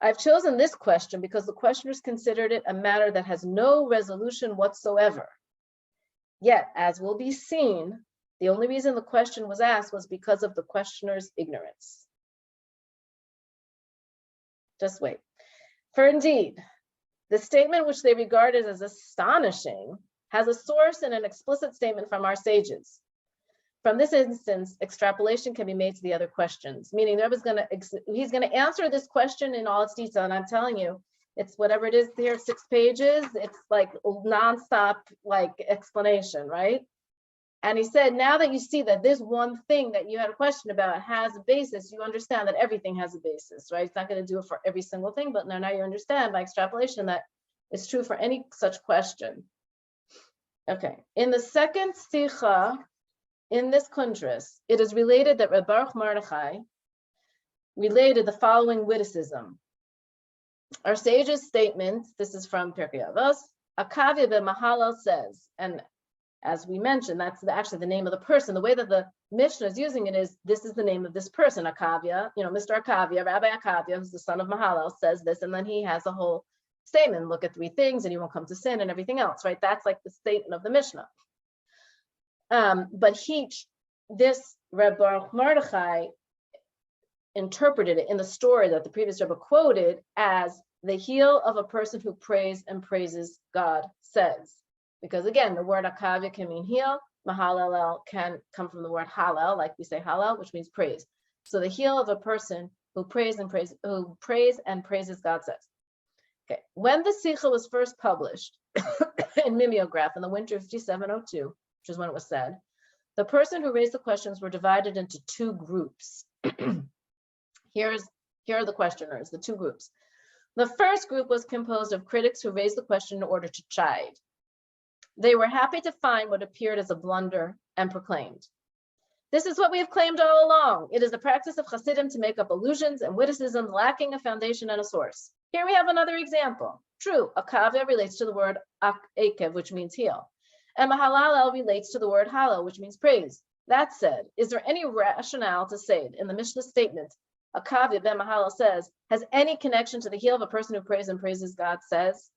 I've chosen this question because the questioners considered it a matter that has no resolution whatsoever. Yet, as will be seen, the only reason the question was asked was because of the questioner's ignorance. Just wait. For indeed, the statement which they regarded as astonishing has a source in an explicit statement from our sages. From this instance, extrapolation can be made to the other questions, meaning the Rebbe he's going to answer this question in all its detail. And I'm telling you, it's whatever it is here, 6 pages. It's like nonstop, like explanation, right? And he said, now that you see that this one thing that you had a question about has a basis, you understand that everything has a basis, right? It's not going to do it for every single thing, but now you understand by extrapolation that it's true for any such question. Okay, in the second sikha, in this Kuntres, it is related that Reb Baruch Mordechai related the following witticism. Our sage's statement, this is from Pirkei Avos, Akavia b'Mahalal says, and as we mentioned, that's actually the name of the person. The way that the Mishnah is using it is, this is the name of this person, Akavia, Mr. Akavia, Rabbi Akavia, who's the son of Mahalal, says this, and then he has a whole statement, look at 3 things and you won't come to sin and everything else, right? That's like the statement of the Mishnah. But this Reb Baruch Mordechai interpreted it in the story that the previous Rebbe quoted as the heel of a person who prays and praises God says. Because again, the word akavia can mean heel, mahalal can come from the word halal, like we say halal, which means praise. So the heel of a person who prays and praises God says. Okay, when the Sikha was first published in Mimeograph in the winter of 5702, which is when it was said, the person who raised the questions were divided into 2 groups. Here are the questioners, the 2 groups. The first group was composed of critics who raised the question in order to chide. They were happy to find what appeared as a blunder and proclaimed, "This is what we have claimed all along. It is the practice of Hasidim to make up allusions and witticisms lacking a foundation and a source." Here we have another example. True, akavia relates to the word akev, which means heel, and mahalal relates to the word halal, which means praise. That said, is there any rationale to say in the Mishnah statement, akavia ben mahalal says, has any connection to the heel of a person who prays and praises God says?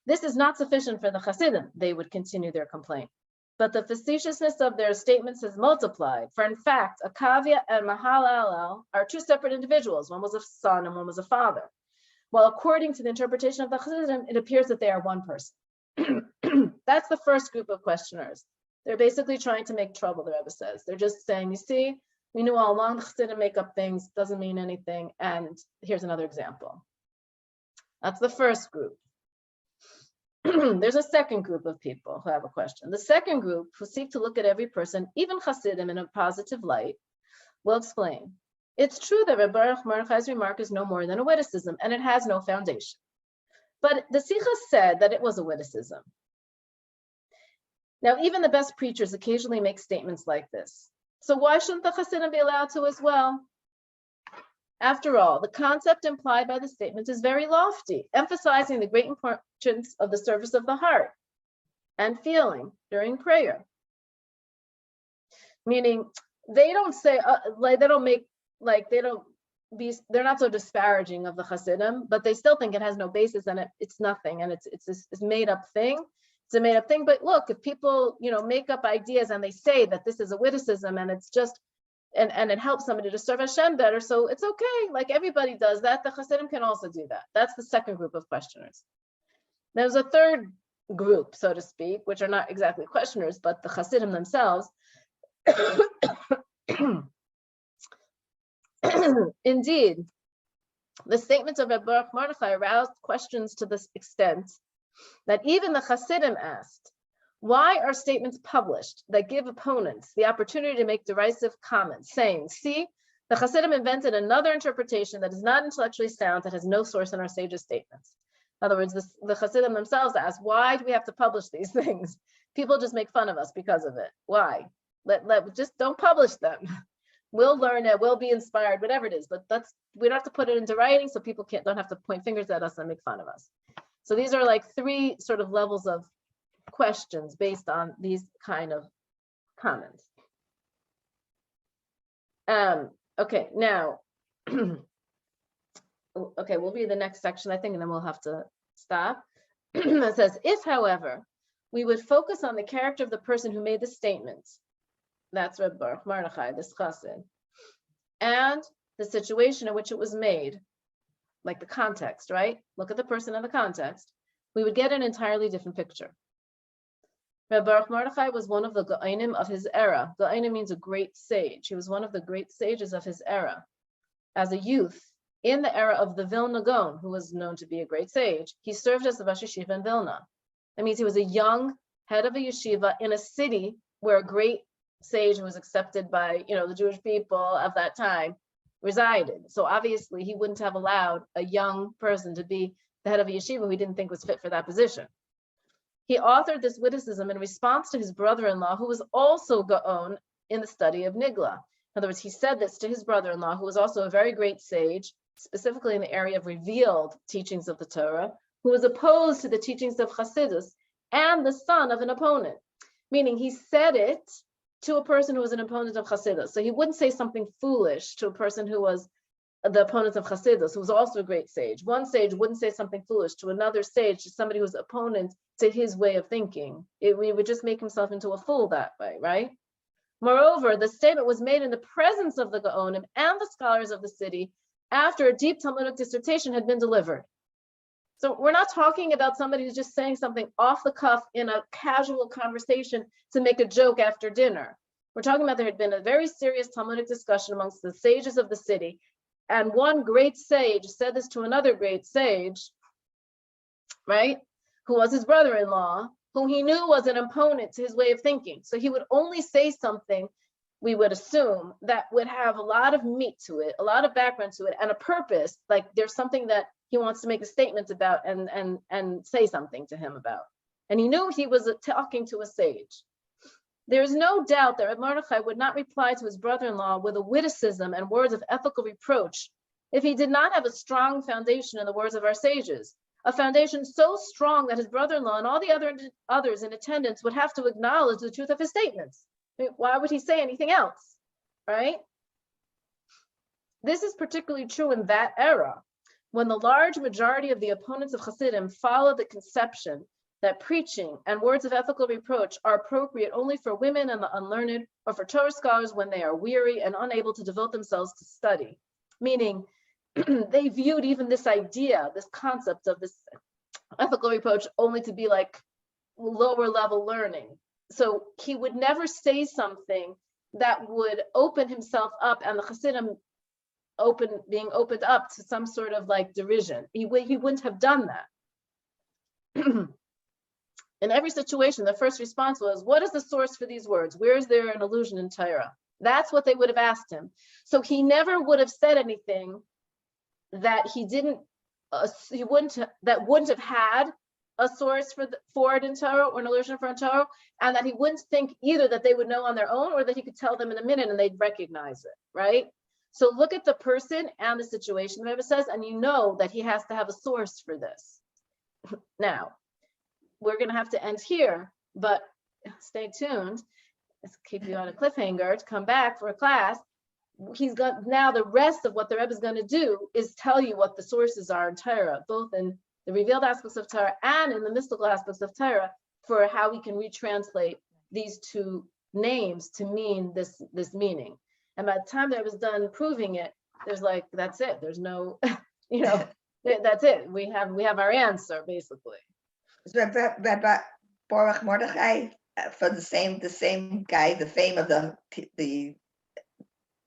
This is not sufficient for the Hasidim, they would continue their complaint. But the facetiousness of their statements is multiplied. For in fact, Akavia and Mahalalel are 2 separate individuals. One was a son and one was a father. While according to the interpretation of the Hasidim, it appears that they are one person. That's the first group of questioners. They're basically trying to make trouble, the Rebbe says. They're just saying, you see, we knew all along the Chassidim make up things, doesn't mean anything. And here's another example. That's the first group. There's a second group of people who have a question. The second group, who seek to look at every person, even Chassidim, in a positive light, will explain. It's true that Rebbe Baruch Mordechai's remark is no more than a witticism, and it has no foundation. But the Sikha said that it was a witticism. Now, even the best preachers occasionally make statements like this. So why shouldn't the Chassidim be allowed to as well? After all, the concept implied by the statement is very lofty, emphasizing the great importance of the service of the heart and feeling during prayer. Meaning, they don't say, they're not so disparaging of the Chassidim, but they still think it has no basis and it's nothing, and it's made up thing. It's a made up thing. But look, if people, make up ideas and they say that this is a witticism and it's just, and it helps somebody to serve Hashem better, so it's okay. Like everybody does that. The Chassidim can also do that. That's the second group of questioners. There's a third group, so to speak, which are not exactly questioners, but the Chassidim themselves. Indeed, the statements of Rebbe Baruch Mordechai aroused questions to this extent that even the Chassidim asked, why are statements published that give opponents the opportunity to make derisive comments, saying, see, the Chassidim invented another interpretation that is not intellectually sound, that has no source in our sages' statements. In other words, the Chassidim themselves asked, why do we have to publish these things? People just make fun of us because of it. Why? Just don't publish them. We'll learn it, we'll be inspired, whatever it is, but we don't have to put it into writing so people don't have to point fingers at us and make fun of us. So these are like three sort of levels of questions based on these kind of comments. Okay, now, okay, we'll read the next section, I think, and then we'll have to stop. It says, if, however, we would focus on the character of the person who made the statement, that's Rebbe Baruch Mordechai, this chassid, and the situation in which it was made, like the context, right? Look at the person in the context, we would get an entirely different picture. Rebbe Baruch Mordechai was one of the Gaonim of his era. Gaonim means a great sage. He was one of the great sages of his era. As a youth, in the era of the Vilna Gaon, who was known to be a great sage, he served as the Rosh Yeshiva in Vilna. That means he was a young head of a yeshiva in a city where a great sage who was accepted by, the Jewish people of that time resided. So obviously he wouldn't have allowed a young person to be the head of a yeshiva who he didn't think was fit for that position. He authored this witticism in response to his brother-in-law, who was also Gaon in the study of Nigla. In other words, he said this to his brother-in-law, who was also a very great sage, specifically in the area of revealed teachings of the Torah, who was opposed to the teachings of Chassidus and the son of an opponent. Meaning he said it to a person who was an opponent of Chassidus. So he wouldn't say something foolish to a person who was the opponent of Chassidus, who was also a great sage. One sage wouldn't say something foolish to another sage, to somebody who was opponent to his way of thinking. He would just make himself into a fool that way, right? Moreover, the statement was made in the presence of the Gaonim and the scholars of the city after a deep Talmudic dissertation had been delivered. So we're not talking about somebody who's just saying something off the cuff in a casual conversation to make a joke after dinner. We're talking about there had been a very serious Talmudic discussion amongst the sages of the city, and one great sage said this to another great sage, right, who was his brother-in-law, whom he knew was an opponent to his way of thinking. So he would only say something, we would assume, that would have a lot of meat to it, a lot of background to it, and a purpose, like there's something that he wants to make a statement about and say something to him about. And he knew he was talking to a sage. There's no doubt that Rebbe Mordechai would not reply to his brother-in-law with a witticism and words of ethical reproach if he did not have a strong foundation in the words of our sages, a foundation so strong that his brother-in-law and all the others in attendance would have to acknowledge the truth of his statements. I mean, why would he say anything else, right? This is particularly true in that era, when the large majority of the opponents of Hasidim followed the conception that preaching and words of ethical reproach are appropriate only for women and the unlearned, or for Torah scholars when they are weary and unable to devote themselves to study. Meaning, they viewed even this idea, this concept of this ethical reproach only to be like lower level learning. So he would never say something that would open himself up and the Hasidim being opened up to some sort of like derision. He wouldn't have done that. In every situation, the first response was, what is the source for these words? Where is there an allusion in Torah? That's what they would have asked him. So he never would have said anything that that wouldn't have had a source for it in Torah or an allusion for it in Torah, and that he wouldn't think either that they would know on their own or that he could tell them in a minute and they'd recognize it, right? So look at the person and the situation, the Rebbe says, and you know that he has to have a source for this. Now, we're going to have to end here, but stay tuned. Let's keep you on a cliffhanger to come back for a class. He's got now the rest of what the Rebbe is going to do is tell you what the sources are in Torah, both in the revealed aspects of Torah and in the mystical aspects of Torah, for how we can retranslate these two names to mean this meaning. And by the time that I was done proving it, there's like, that's it. There's no, that's it. We have our answer basically. Rabbi Baruch Mordechai for the same guy, the fame of the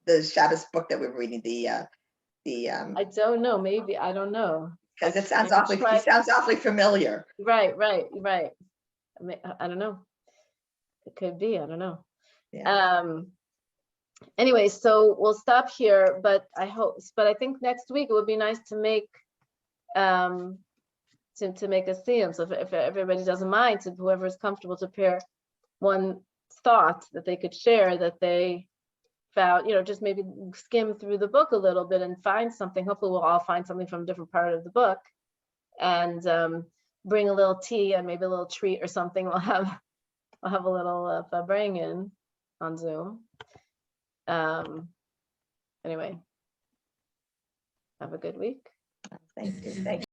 Shabbos book that we were reading, I don't know, maybe, I don't know. because it sounds he sounds awfully familiar. Right. I don't know. It could be, I don't know. Yeah. Anyway, so we'll stop here, but I think next week it would be nice to make to make a theme. So if everybody doesn't mind, to whoever is comfortable to pair one thought that they could share that they found, just maybe skim through the book a little bit and find something. Hopefully we'll all find something from a different part of the book, and bring a little tea and maybe a little treat or something. We'll have a little bring in on Zoom. Anyway, have a good week. Thank you.